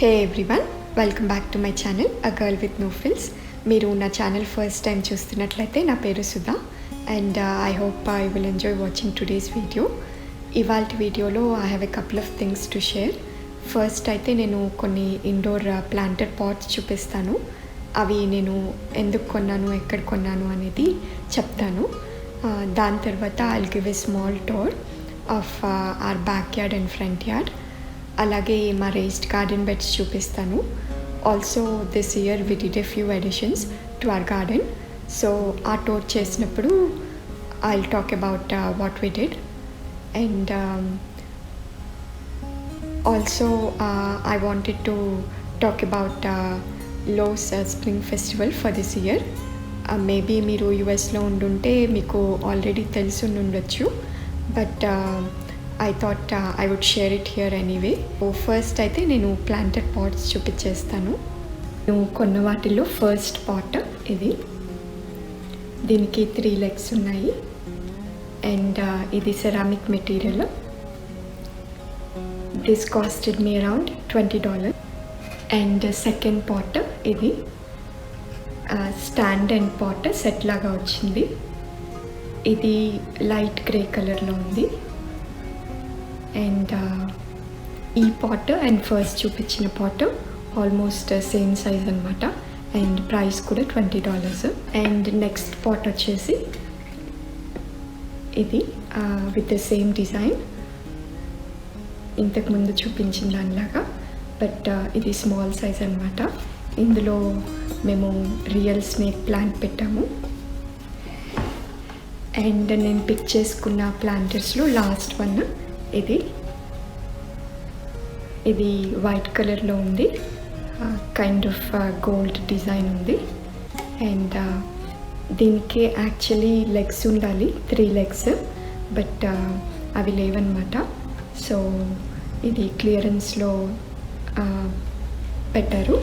Hey everyone, welcome back to my channel a girl with no frills. మీరు నా channel first time చూస్తున్నట్లయితే నా పేరు Sudha and I hope I will enjoy watching today's video. ఇవాళ వీడియోలో I have a couple of things to share. First అయితే నేను కొన్ని ఇండోర్ ప్లాంటెడ్ పాట్స్ చూపిస్తాను. అవి నేను ఎందుకు కొన్నాను, ఎక్కడ కొన్నాను అనేది చెప్తాను. దాని తర్వాత I will give a small tour of our back yard and front yard. అలాగే మా రేస్డ్ గార్డెన్ బెడ్స్ చూపిస్తాను. Also this year we did a few additions to our garden. So ఆ టూర్ చేసినప్పుడు I will talk about what we did. And also I wanted to talk about Lowe's spring festival for this year. Maybe మీరు యుఎస్లో ఉండుంటే మీకు already తెలిసి ఉండొచ్చు, but I thought I would share it here anyway. First అయితే నేను planted pots చూపించేస్తాను. నేను కొన్న వాటిల్లో ఫస్ట్ పాట్ ఇది. దీనికి 3 legs ఉన్నాయి అండ్ ఇది ceramic material. This costed me around $20. And second pot ఇది స్టాండ్ అండ్ పాట్ సెట్ లాగా వచ్చింది. ఇది లైట్ గ్రే కలర్లో ఉంది. అండ్ ఈ పాట్ అండ్ ఫస్ట్ చూపించిన పాట్ ఆల్మోస్ట్ సేమ్ సైజ్ అనమాట. అండ్ ప్రైస్ కూడా $20. అండ్ నెక్స్ట్ పాట్ వచ్చేసి ఇది విత్ ద సేమ్ డిజైన్, ఇంతకుముందు చూపించిన దానిలాగా, బట్ ఇది స్మాల్ సైజ్ అనమాట. ఇందులో మేము రియల్ స్నేక్ ప్లాంట్ పెట్టాము. అండ్ నేను పిక్ చేసుకున్న ప్లాంటర్స్లో లాస్ట్ వన్ ఇది వైట్ కలర్లో ఉంది. కైండ్ ఆఫ్ గోల్డ్ డిజైన్ ఉంది. అండ్ దీనికి యాక్చువల్లీ లెగ్స్ ఉండాలి, 3 legs, బట్ అవి లేవన్నమాట. సో ఇది క్లియరెన్స్లో పెట్టారు.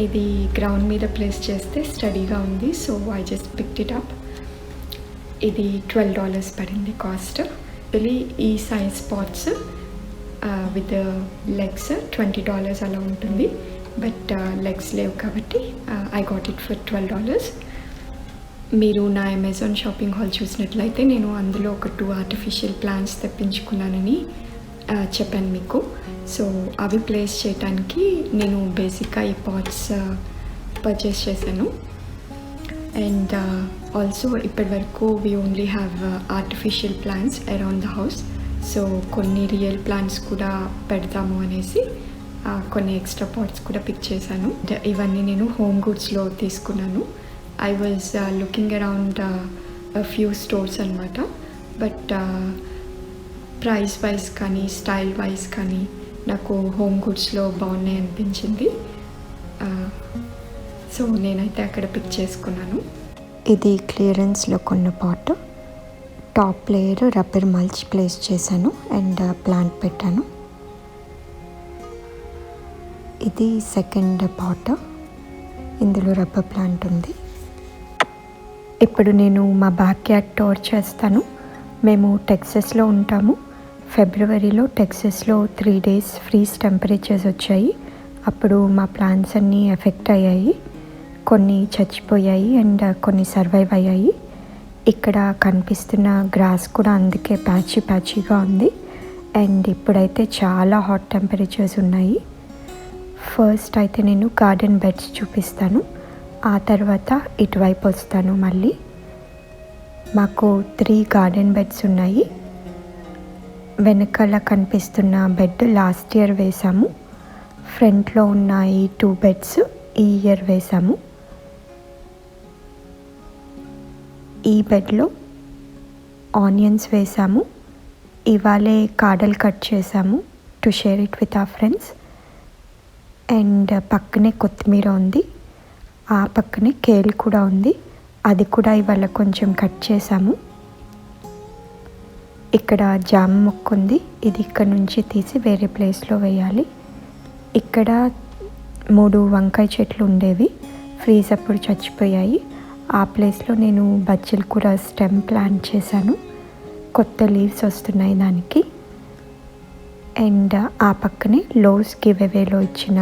ఇది గ్రౌండ్ మీద ప్లేస్ చేస్తే స్టడీగా ఉంది. So I just picked it up. ఇది $12 పడింది కాస్ట్. యాక్చువల్లీ ఈ సైజ్ పాట్స్ విత్ లెగ్స్ $20 అలా ఉంటుంది, బట్ లెగ్స్ లేవు కాబట్టి ఐ గాట్ ఇట్ ఫర్ $12. మీరు నా అమెజాన్ షాపింగ్ హాల్ చూసినట్లయితే నేను అందులో ఒక 2 ఆర్టిఫిషియల్ ప్లాంట్స్ తెప్పించుకున్నానని చెప్పాను మీకు. సో అవి ప్లేస్ చేయడానికి నేను బేసిక్గా ఈ పాట్స్ పర్చేస్ చేశాను. అండ్ ఆల్సో ఇప్పటి వరకు we only have artificial plants around the house. So కొన్ని రియల్ ప్లాంట్స్ కూడా పెడతాము అనేసి కొన్ని ఎక్స్ట్రా పాట్స్ కూడా పిక్ చేశాను. ఇవన్నీ నేను హోమ్ గుడ్స్లో తీసుకున్నాను. I was looking around few stores అనమాట, బట్ ప్రైస్ వైజ్ కానీ స్టైల్ వైజ్ కానీ నాకు హోమ్ గుడ్స్లో బాగున్నాయి అనిపించింది. సో నేనైతే అక్కడ పిక్ చేసుకున్నాను. ఇది క్లియరెన్స్లో కొన్న pot. Top layer rubber mulch place చేశాను అండ్ ప్లాంట్ పెట్టాను. ఇది సెకండ్ పాట్, ఇందులో రబ్బర్ ప్లాంట్ ఉంది. ఇప్పుడు నేను మా బ్యాక్ యార్డ్ టూర్ చేస్తాను. మేము టెక్సస్లో ఉంటాము. ఫిబ్రవరిలో టెక్సస్లో 3 days ఫ్రీజ్ టెంపరేచర్స్ వచ్చాయి. అప్పుడు మా ప్లాంట్స్ అన్నీ ఎఫెక్ట్ అయ్యాయి. కొన్ని చచ్చిపోయాయి అండ్ కొన్ని సర్వైవ్ అయ్యాయి. ఇక్కడ కనిపిస్తున్న గ్రాస్ కూడా అందుకే ప్యాచీగా ఉంది. అండ్ ఇప్పుడైతే చాలా హాట్ టెంపరేచర్స్ ఉన్నాయి. ఫస్ట్ అయితే నేను గార్డెన్ బెడ్స్ చూపిస్తాను, ఆ తర్వాత ఇటువైపు వస్తాను మళ్ళీ. మాకు 3 గార్డెన్ బెడ్స్ ఉన్నాయి. వెనకాల కనిపిస్తున్న బెడ్ లాస్ట్ ఇయర్ వేసాము. ఫ్రంట్లో ఉన్న ఈ 2 beds ఈ ఇయర్ వేసాము. ఈ బెడ్లో ఆనియన్స్ వేసాము. ఇవాళే కాడలు కట్ చేసాము to share it with our friends. And పక్కనే కొత్తిమీర ఉంది, ఆ పక్కనే కేల్ కూడా ఉంది, అది కూడా ఇవాళ కొంచెం కట్ చేసాము. ఇక్కడ జామ మొక్క ఉంది, ఇది ఇక్కడ నుంచి తీసి వేరే ప్లేస్లో వేయాలి. ఇక్కడ 3 వంకాయ చెట్లు ఉండేవి, ఫ్రీజ్ అప్పుడు చచ్చిపోయాయి. ఆ ప్లేస్లో నేను బచ్చల కూర స్టెమ్ ప్లాంట్ చేశాను. కొత్త లీవ్స్ వస్తున్నాయి దానికి. అండ్ ఆ పక్కనే లోస్ గివ్ అవేలో ఇచ్చిన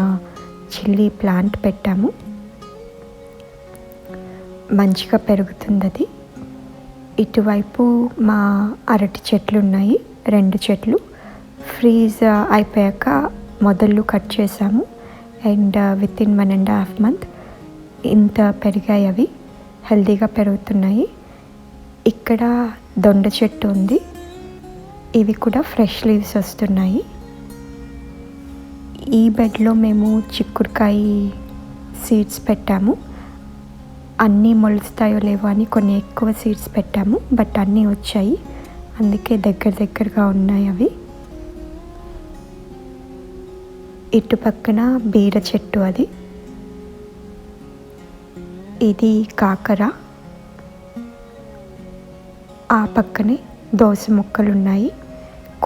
చిల్లీ ప్లాంట్ పెట్టాము. మంచిగా పెరుగుతుంది అది. ఇటువైపు మా అరటి చెట్లు ఉన్నాయి, 2 చెట్లు. ఫ్రీజ్ అయిపోయాక మొదళ్ళు కట్ చేసాము. అండ్ వితిన్ 1.5 month ఇంత పెరిగాయి. అవి హెల్తీగా పెరుగుతున్నాయి. ఇక్కడ దొండ చెట్టు ఉంది, ఇవి కూడా ఫ్రెష్ లీవ్స్ వస్తున్నాయి. ఈ బెడ్లో మేము చిక్కుడుకాయ సీడ్స్ పెట్టాము. అన్నీ మొలుస్తాయో లేవో అని కొన్ని ఎక్కువ సీడ్స్ పెట్టాము, బట్ అన్నీ వచ్చాయి. అందుకే దగ్గరగా ఉన్నాయి అవి. ఇటు పక్కన బీర చెట్టు, అది ఇది కాకర. ఆ పక్కనే దోస మొక్కలు ఉన్నాయి.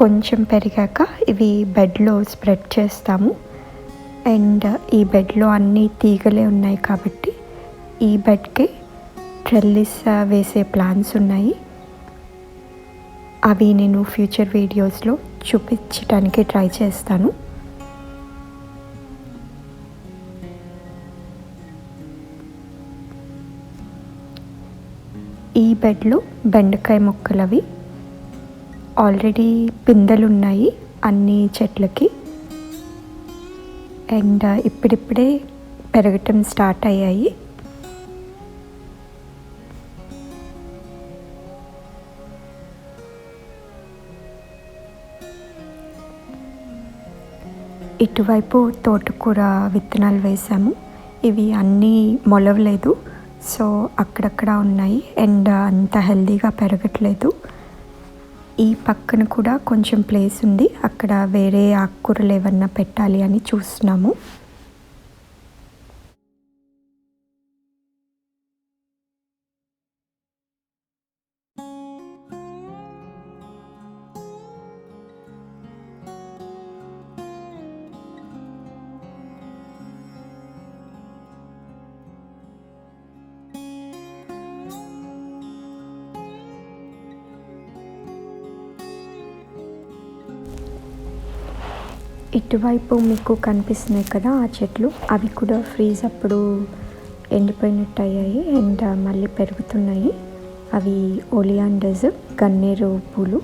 కొంచెం పెరిగాక ఇవి బెడ్లో స్ప్రెడ్ చేస్తాము. అండ్ ఈ బెడ్లో అన్ని తీగలే ఉన్నాయి కాబట్టి ఈ బెడ్కి ట్రెల్లిస్ వేసే ప్లాన్స్ ఉన్నాయి. అవి నేను ఫ్యూచర్ వీడియోస్లో చూపించడానికి ట్రై చేస్తాను. ఈ బెడ్లో బెండకాయ మొక్కలు, అవి ఆల్రెడీ పిందెలు ఉన్నాయి అన్ని చెట్లకి. అండ్ ఇప్పుడిప్పుడే పెరగటం స్టార్ట్ అయ్యాయి. ఇటువైపు తోటకూర విత్తనాలు వేసాము. ఇవి అన్నీ మొలవలేదు, సో అక్కడక్కడ ఉన్నాయి అండ్ అంత హెల్తీగా పెరగట్లేదు. ఈ పక్కన కూడా కొంచెం ప్లేస్ ఉంది, అక్కడ వేరే ఆకుకూరలు ఏమన్నా పెట్టాలి అని చూస్తున్నాము. ఇటువైపు మీకు కనిపిస్తున్నాయి కదా ఆ చెట్లు, అవి కూడా ఫ్రీజ్ అప్పుడు ఎండిపోయినట్టు అయ్యాయి అండ్ మళ్ళీ పెరుగుతున్నాయి. అవి ఓలియాండర్స్, గన్నేరు పూలు.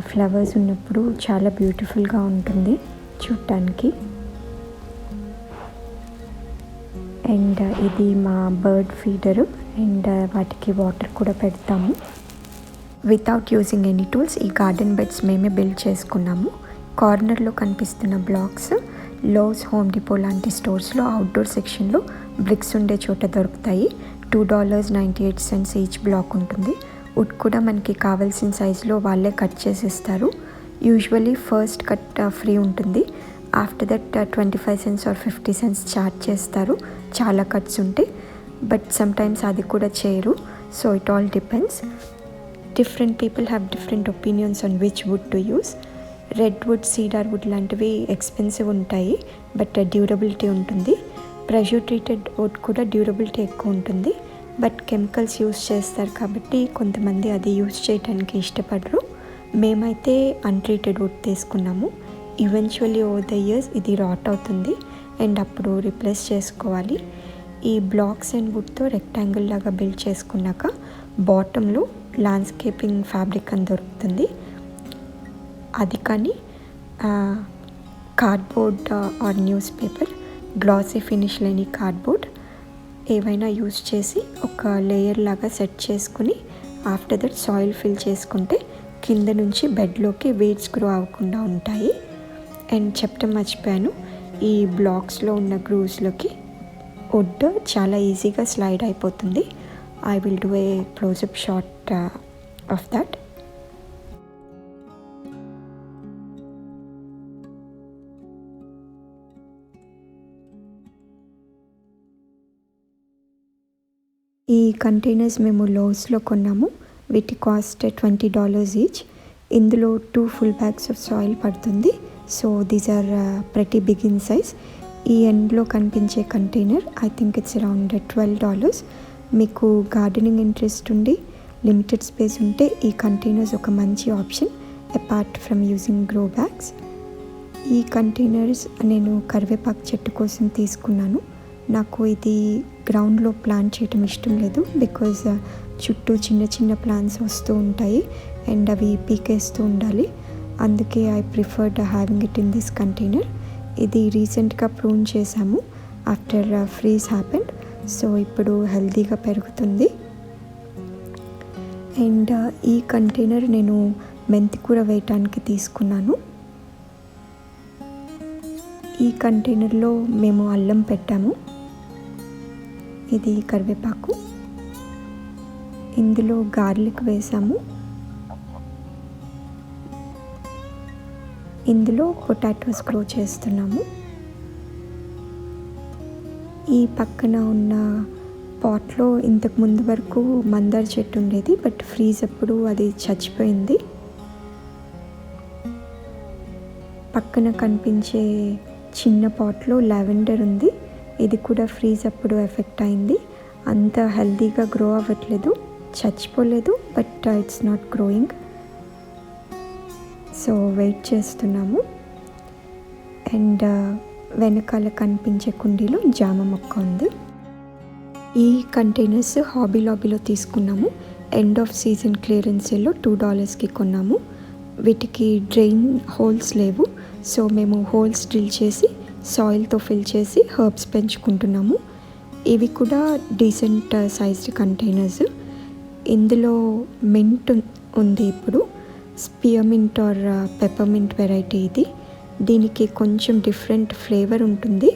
ఫ్లవర్స్ ఉన్నప్పుడు చాలా బ్యూటిఫుల్గా ఉంటుంది చూడటానికి. అండ్ ఇది మా బర్డ్ ఫీడరు అండ్ వాటికి వాటర్ కూడా పెడతాము. వితౌట్ యూజింగ్ ఎనీ టూల్స్ ఈ గార్డెన్ బెడ్స్ మేమే బిల్డ్ చేసుకున్నాము. కార్నర్లో కనిపిస్తున్న బ్లాక్స్ లోస్, హోమ్ డిపో లాంటి స్టోర్స్లో అవుట్డోర్ సెక్షన్లో బ్రిక్స్ ఉండే చోట దొరుకుతాయి. $2.98 ఈచ్ బ్లాక్ ఉంటుంది. వుడ్ కూడా మనకి కావాల్సిన సైజులో వాళ్ళే కట్ చేసిస్తారు. యూజువల్లీ ఫస్ట్ కట్ ఫ్రీ ఉంటుంది. After that 25 cents or 50 cents charge చేస్తారు చాలా కట్స్ ఉంటే, బట్ సమ్టైమ్స్ అది కూడా చేయరు. So it all depends. Different people have different opinions on which wood to use. Red wood, cedar wood లాంటివి expensive ఉంటాయి, but durability ఉంటుంది. ప్రెషర్ ట్రీటెడ్ వుడ్ కూడా డ్యూరబిలిటీ ఎక్కువ ఉంటుంది, బట్ కెమికల్స్ యూస్ చేస్తారు కాబట్టి కొంతమంది అది యూస్ చేయడానికి ఇష్టపడరు. మేమైతే అన్ట్రీటెడ్ వుడ్ తీసుకున్నాము. ఈవెన్చువల్లీ ఓవర్ ద ఇయర్స్ ఇది రాట్ అవుతుంది అండ్ అప్పుడు రిప్లేస్ చేసుకోవాలి. ఈ బ్లాక్స్ అండ్ వుడ్తో రెక్టాంగిల్ లాగా బిల్డ్ చేసుకున్నాక బాటంలో ల్యాండ్స్కేపింగ్ ఫ్యాబ్రిక్ అని దొరుకుతుంది. అది కానీ cardboard or newspaper, glossy finish లేని కార్డ్బోర్డ్ ఏవైనా యూస్ చేసి ఒక లేయర్ లాగా సెట్ చేసుకుని ఆఫ్టర్ దట్ సాయిల్ ఫిల్ చేసుకుంటే కింద నుంచి బెడ్లోకి వీడ్స్ గ్రో అవ్వకుండా ఉంటాయి. అండ్ చెప్పడం మర్చిపోయాను, ఈ బ్లాక్స్లో ఉన్న గ్రూవ్స్లోకి వుడ్ చాలా ఈజీగా స్లైడ్ అయిపోతుంది. I will do a closeup shot of that. ఈ కంటైనర్స్ మేము లోస్లో కొన్నాము. వీటి కాస్ట్ $20 ఈచ్. ఇందులో 2 full bags ఆఫ్ సాయిల్ పడుతుంది. సో దీస్ ఆర్ ప్రతి బిగ్ ఇన్ సైజ్. ఈ ఎండ్లో కనిపించే container I think it's around $12. మీకు గార్డెనింగ్ ఇంట్రెస్ట్ ఉండి లిమిటెడ్ స్పేస్ ఉంటే ఈ కంటైనర్స్ ఒక మంచి option. Apart from using grow bags. ఈ కంటైనర్స్ నేను కరివేపాకు చెట్టు కోసం తీసుకున్నాను. నాకు ఇది గ్రౌండ్లో ప్లాంట్ చేయటం ఇష్టం లేదు, బికాజ్ చుట్టూ చిన్న చిన్న ప్లాంట్స్ వస్తూ ఉంటాయి అండ్ అవి పీకేస్తూ ఉండాలి. అందుకే I preferred having it in this container. ఇది రీసెంట్గా ప్రూన్ చేశాము ఆఫ్టర్ ఫ్రీజ్ హ్యాపెండ్. సో ఇప్పుడు హెల్తీగా పెరుగుతుంది. అండ్ ఈ కంటైనర్ నేను మెంతికూర వేయటానికి తీసుకున్నాను. ఈ కంటైనర్లో మేము అల్లం పెట్టాము. ఇది కరివేపాకు. ఇందులో గార్లిక్ వేసాము. ఇందులో పొటాటోస్ గ్రో చేస్తున్నాము. ఈ పక్కన ఉన్న పాట్లో ఇంతకు ముందు వరకు మందార చెట్టు ఉండేది, బట్ ఫ్రీజ్ అప్పుడు అది చచ్చిపోయింది. పక్కన కనిపించే చిన్న పాట్లో లావెండర్ ఉంది. ఇది కూడా ఫ్రీజ్ అప్పుడు ఎఫెక్ట్ అయింది. అంత హెల్తీగా గ్రో అవ్వట్లేదు, చచ్చిపోలేదు, but it's not growing. So wait చేస్తున్నాము. అండ్ వెనకాల కనిపించే కుండీలో జామ మొక్క ఉంది. ఈ కంటైనర్స్ హాబీ లాబీలో తీసుకున్నాము. ఎండ్ ఆఫ్ సీజన్ క్లియరెన్స్ సేల్లో $2కి కొన్నాము. వీటికి డ్రైన్ హోల్స్ లేవు, సో మేము హోల్స్ డ్రిల్ చేసి సాయిల్తో ఫిల్ చేసి హర్బ్స్ పెంచుకుంటున్నాము. ఇవి కూడా డీసెంట్ సైజ్డ్ కంటైనర్స్. ఇందులో మింట్ ఉంది. ఇప్పుడు స్పియర్మింట్ ఆర్ పెప్పర్మింట్ వెరైటీ ఇది. దీనికి కొంచెం డిఫరెంట్ ఫ్లేవర్ ఉంటుంది.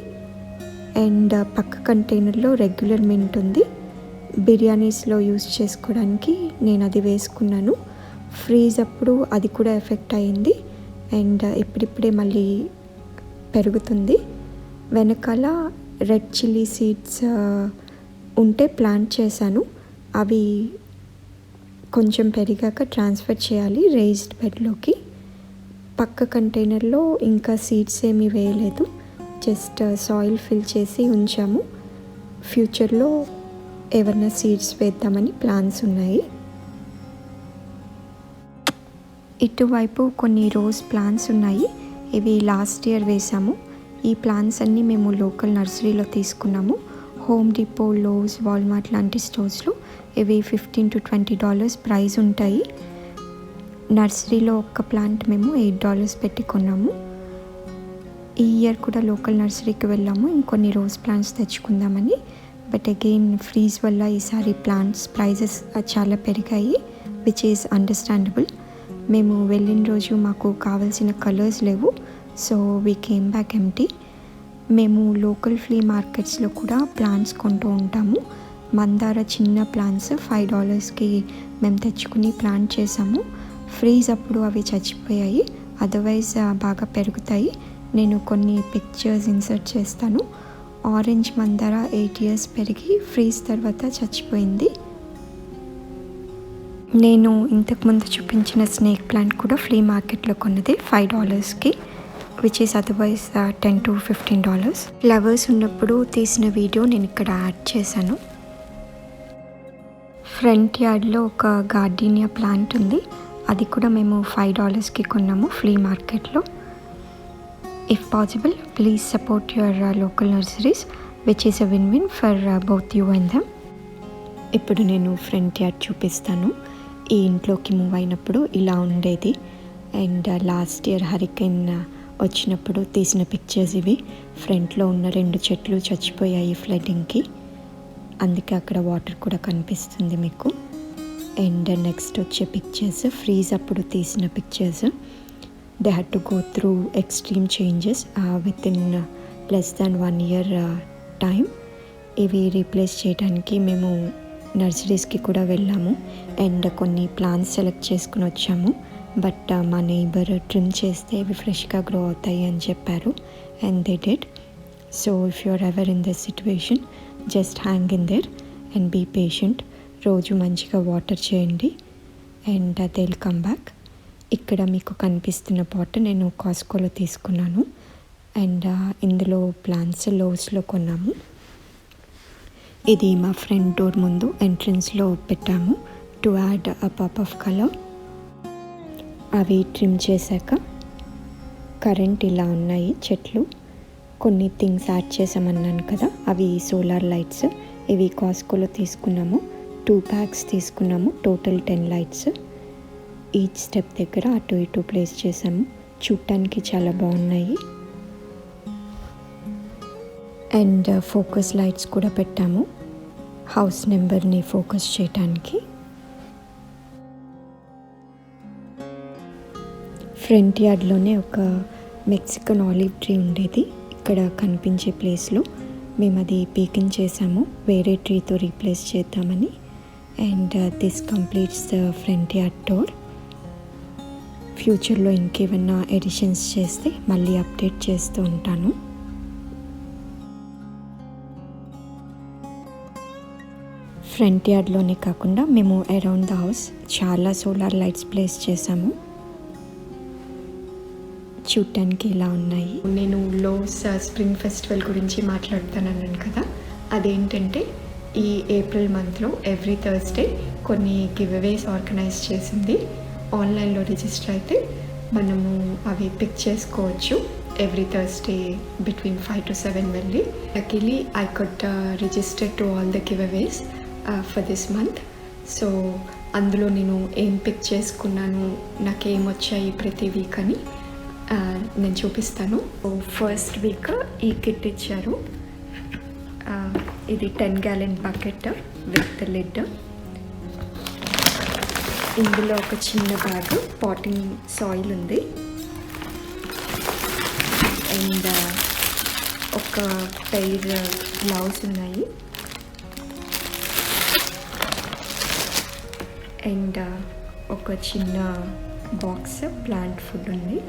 అండ్ పక్క కంటైనర్లో రెగ్యులర్ మింట్ ఉంది. బిర్యానీస్లో యూస్ చేసుకోవడానికి నేను అది వేసుకున్నాను. ఫ్రీజ్ అప్పుడు అది కూడా ఎఫెక్ట్ అయింది అండ్ ఇప్పుడిప్పుడే మళ్ళీ పెరుగుతుంది. వెనకాల రెడ్ చిల్లీ సీడ్స్ ఉంటే ప్లాంట్ చేశాను. అవి కొంచెం పెరిగాక ట్రాన్స్ఫర్ చేయాలి రేజ్డ్ బెడ్లోకి. పక్క కంటైనర్లో ఇంకా సీడ్స్ ఏమీ వేయలేదు, జస్ట్ సాయిల్ ఫిల్ చేసి ఉంచాము. ఫ్యూచర్లో ఏమన్నా సీడ్స్ వేద్దామని ప్లాన్స్ ఉన్నాయి. ఇటువైపు కొన్ని రోజ్ ప్లాంట్స్ ఉన్నాయి. ఇవి లాస్ట్ ఇయర్ వేసాము. ఈ ప్లాంట్స్ అన్నీ మేము లోకల్ నర్సరీలో తీసుకున్నాము. హోమ్ డిపో, లోస్, వాల్మార్ట్ లాంటి స్టోర్స్లో ఇవి $15 to $20 ప్రైస్ ఉంటాయి. నర్సరీలో ఒక్క ప్లాంట్ మేము $8 పెట్టి కొన్నాము. ఈ ఇయర్ కూడా లోకల్ నర్సరీకి వెళ్ళాము ఇంకొన్ని రోజ్ ప్లాంట్స్ తెచ్చుకుందామని. బట్ అగైన్ ఫ్రీజ్ వల్ల ఈసారి ప్లాంట్స్ ప్రైజెస్ చాలా పెరిగాయి, విచ్ ఈజ్ అండర్స్టాండబుల్. మేము వెళ్ళిన రోజు మాకు కావాల్సిన కలర్స్ లేవు, so we came back empty. మేము లోకల్ ఫ్లీ మార్కెట్స్లో కూడా ప్లాంట్స్ కొంటూ ఉంటాము. మందార చిన్న ప్లాంట్స్ $5కి మేము తెచ్చుకుని ప్లాంట్ చేసాము. ఫ్రీజ్ అప్పుడు అవి చచ్చిపోయాయి, అదర్వైజ్ బాగా పెరుగుతాయి. నేను కొన్ని పిక్చర్స్ ఇన్సర్ట్ చేస్తాను. ఆరెంజ్ మందార 8 years పెరిగి ఫ్రీజ్ తర్వాత చచ్చిపోయింది. నేను ఇంతకుముందు చూపించిన స్నేక్ ప్లాంట్ కూడా ఫ్లీ మార్కెట్లో కొన్నది $5కి, which is otherwise $10 to $15. Flowers ఉన్నప్పుడు తీసిన వీడియో నేను ఇక్కడ యాడ్ చేశాను. ఫ్రంట్ యార్డ్లో ఒక గార్డీనియా ప్లాంట్ ఉంది. అది కూడా మేము $5కి కొన్నాము ఫ్లీ మార్కెట్లో. If possible please support your local nurseries, which is a win for both you and them. ఇప్పుడు నేను ఫ్రంట్ యార్డ్ చూపిస్తాను. ఈ ఇంట్లోకి మూవ్ అయినప్పుడు ఇలా ఉండేది. అండ్ లాస్ట్ ఇయర్ హరికేన్ వచ్చినప్పుడు తీసిన పిక్చర్స్ ఇవి. ఫ్రంట్లో ఉన్న 2 చెట్లు చచ్చిపోయాయి ఫ్లడ్డింగ్కి, అందుకే అక్కడ వాటర్ కూడా కనిపిస్తుంది మీకు. అండ్ నెక్స్ట్ వచ్చే పిక్చర్స్ ఫ్రీజ్ అప్పుడు తీసిన pictures. They had to go through extreme changes with in less than 1 year time. ఇవి రీప్లేస్ చేయడానికి మేము నర్సరీస్కి కూడా వెళ్ళాము అండ్ కొన్ని ప్లాంట్స్ సెలెక్ట్ చేసుకుని వచ్చాము. బట్ మా నైబర్ ట్రిమ్ చేస్తే ఇవి ఫ్రెష్గా గ్రో అవుతాయి అని చెప్పారు and they did. So if you are ever in this situation, just hang in there and be patient. రోజు మంచిగా వాటర్ చేయండి and they will come back. ఇక్కడ మీకు కనిపిస్తున్న పాట్ నేను కాస్కోలో తీసుకున్నాను అండ్ ఇందులో ప్లాంట్స్ లోస్లో కొన్నాము. ఇది మా ఫ్రంట్ డోర్ ముందు ఎంట్రన్స్లో పెట్టాము to add a pop of colour. అవి ట్రిమ్ చేశాక కరెంట్ ఇలా ఉన్నాయి చెట్లు. కొన్ని థింగ్స్ యాడ్ చేసామన్నాను కదా, అవి సోలార్ లైట్స్. ఇవి కాస్కోలో తీసుకున్నాము. 2 packs తీసుకున్నాము. Total 10 lights. ఈచ్ స్టెప్ దగ్గర అటు ఇటు ప్లేస్ చేసాము. చూడటానికి చాలా బాగున్నాయి. అండ్ ఫోకస్ లైట్స్ కూడా పెట్టాము హౌస్ నెంబర్ని ఫోకస్ చేయడానికి. ఫ్రంట్ యార్డ్లోనే ఒక మెక్సికన్ ఆలివ్ ట్రీ ఉండేది. ఇక్కడ కనిపించే ప్లేస్లో మేము అది పీకింగ్ చేసాము, వేరే ట్రీతో రీప్లేస్ చేద్దామని. And this completes the front yard tour. ఫ్యూచర్లో ఇంకేమన్నా ఎడిషన్స్ చేస్తే మళ్ళీ అప్డేట్ చేస్తూ ఉంటాను. ఫ్రంట్ యార్డ్లోనే కాకుండా మేము అరౌండ్ ద హౌస్ చాలా సోలార్ లైట్స్ ప్లేస్ చేసాము. చూడటానికి ఇలా ఉన్నాయి. నేను లోస్ స్ప్రింగ్ ఫెస్టివల్ గురించి మాట్లాడుతానన్నాను కదా, అదేంటంటే ఈ ఏప్రిల్ మంత్లో ఎవ్రీ థర్స్డే కొన్ని గివ్అవేస్ ఆర్గనైజ్ చేసింది. ఆన్లైన్లో రిజిస్టర్ అయితే మనము అవి పిక్ చేసుకోవచ్చు ఎవ్రీ థర్స్డే బిట్వీన్ 5 to 7 వెళ్ళి. Luckily I could register to all the giveaways for this month. So అందులో నేను ఏం పిక్ చేసుకున్నాను, నాకేం వచ్చాయి ప్రతి వీక్ అని నేను చూపిస్తాను. ఫస్ట్ వీక్ ఈ కిట్ ఇచ్చారు. ఇది 10 gallon బకెట్ విత్ లిడ్. ఇందులో ఒక చిన్న బ్యాగ్ పాటింగ్ సాయిల్ ఉంది. అండ్ ఒక పెయిర్ గ్లౌస్ ఉన్నాయి. అండ్ ఒక చిన్న బాక్స్ ప్లాంట్ ఫుడ్ ఉంది.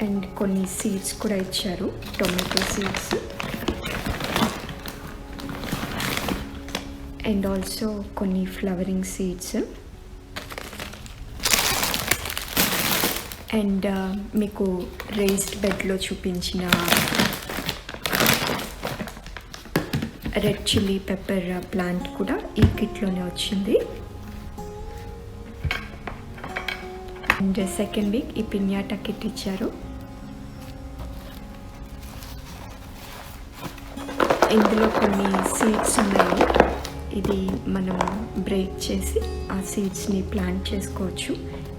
అండ్ కొన్ని సీడ్స్ కూడా ఇచ్చారు, టొమాటో సీడ్స్. అండ్ ఆల్సో కొన్ని ఫ్లవరింగ్ సీడ్స్. అండ్ మీకు రేస్డ్ బెడ్లో చూపించిన రెడ్ చిల్లీ పెప్పర్ ప్లాంట్ కూడా ఈ కిట్లోనే వచ్చింది. అండ్ సెకండ్ వీక్ ఈ పిన్యాటా కిట్ ఇచ్చారు. ఇందులో కొన్ని సీడ్స్ ఉన్నాయి. ఇది మనం బ్రేక్ చేసి ఆ సీడ్స్ని ప్లాంట్ చేసుకోవచ్చు.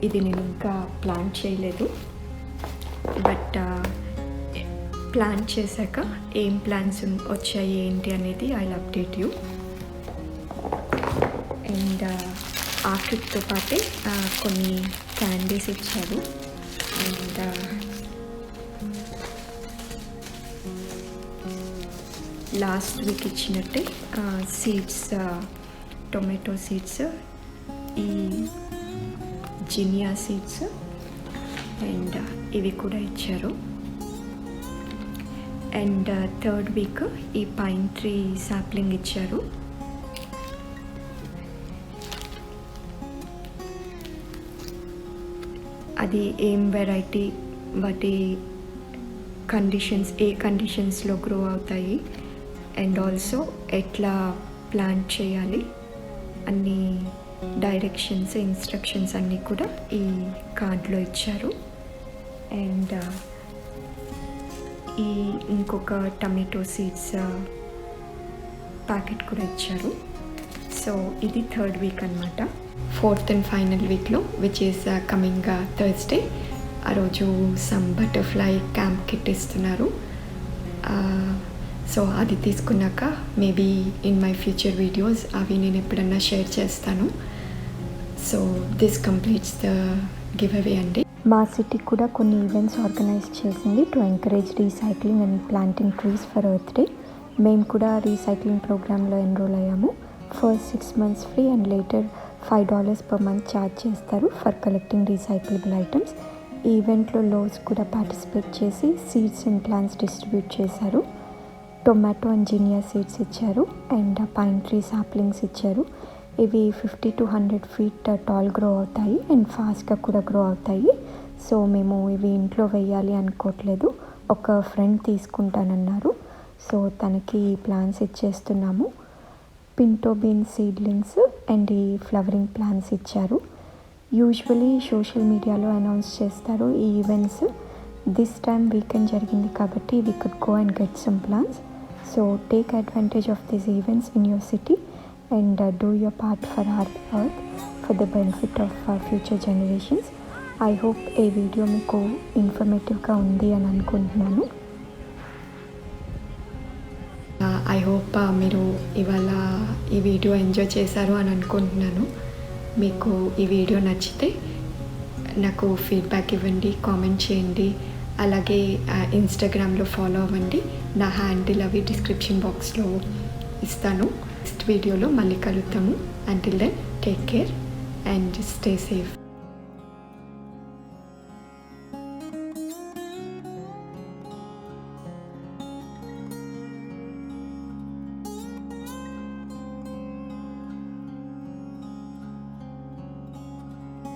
ఇది నేను ఇంకా ప్లాంట్ చేయలేదు, బట్ ప్లాంట్ చేశాక ఏం ప్లాంట్స్ వచ్చాయి ఏంటి అనేది I will update you. And ఆ కిట్తో పాటే కొన్ని క్యాండీస్ ఇచ్చారు. అండ్ లాస్ట్ వీక్ ఇచ్చినట్టే సీడ్స్, టొమాటో సీడ్స్, ఈ జినియా సీడ్స్ అండ్ ఇవి కూడా ఇచ్చారు. అండ్ థర్డ్ వీక్ ఈ పైన్ ట్రీ సాప్లింగ్ ఇచ్చారు. అది ఏం వెరైటీ, వాటి కండిషన్స్, ఏ కండిషన్స్లో గ్రో అవుతాయి, అండ్ ఆల్సో ఎట్లా ప్లాంట్ చేయాలి అన్ని డైరెక్షన్స్, ఇన్స్ట్రక్షన్స్ అన్నీ కూడా ఈ కార్డ్లో ఇచ్చారు. అండ్ ఈ ఇంకొక టమాటో సీడ్స్ ప్యాకెట్ కూడా ఇచ్చారు. సో ఇది థర్డ్ వీక్ అన్నమాట. ఫోర్త్ అండ్ ఫైనల్ వీక్లో విచ్ ఈస్ కమింగ్ థర్స్డే, ఆ రోజు సమ్ బటర్ఫ్లై క్యాంప్ కిట్ ఇస్తున్నారు. సో అది తీసుకున్నాక maybe in my future videos అవి నేను ఎప్పుడన్నా షేర్ చేస్తాను. So this completes the give away అండి. మా సిటీ కూడా కొన్ని ఈవెంట్స్ ఆర్గనైజ్ చేసింది to encourage recycling and planting trees for earth day. మేము కూడా రీసైక్లింగ్ ప్రోగ్రాంలో ఎన్రోల్ అయ్యాము. First 6 months free and later $5 per month charge చేస్తారు ఫర్ కలెక్టింగ్ రీసైక్లబుల్ ఐటమ్స్. ఈ ఈవెంట్లో లోస్ కూడా పార్టిసిపేట్ చేసి సీడ్స్ అండ్ ప్లాంట్స్ డిస్ట్రిబ్యూట్ చేశారు. టొమాటో అండ్ జినియా సీడ్స్ ఇచ్చారు అండ్ పైన్ ట్రీ సాప్లింగ్స్ ఇచ్చారు. ఇవి 50 to 100 feet టాల్ గ్రో అవుతాయి అండ్ ఫాస్ట్గా కూడా గ్రో అవుతాయి. సో మేము ఇవి ఇంట్లో వేయాలి అనుకోవట్లేదు, ఒక ఫ్రెండ్ తీసుకుంటానన్నారు. సో తనకి ఈ ప్లాన్స్ ఇచ్చేస్తున్నాము. పింటో బీన్ సీడ్లింగ్స్ అండ్ ఈ ఫ్లవరింగ్ ప్లాంట్స్ ఇచ్చారు. యూజువలీ సోషల్ మీడియాలో అనౌన్స్ చేస్తారు ఈ ఈవెంట్స్. దిస్ టైమ్ వీకెండ్ జరిగింది కాబట్టి we could go and get some plants. So take advantage of these events in your city and do your part for our earth for the benefit of future generations. I hope ఈ video మీకు ఇన్ఫర్మేటివ్గా ఉంది అని అనుకుంటున్నాను. I hope మీరు ఇవాళ ఈ video enjoy చేశారు అని అనుకుంటున్నాను. మీకు ఈ వీడియో నచ్చితే నాకు ఫీడ్బ్యాక్ ఇవ్వండి, కామెంట్ చేయండి, అలాగే ఇన్స్టాగ్రామ్లో ఫాలో అవ్వండి. నా హ్యాండిల్ అవి డిస్క్రిప్షన్ బాక్స్లో ఇస్తాను. నెక్స్ట్ వీడియోలో మళ్ళీ కలుద్దాము. Until then take care and stay safe.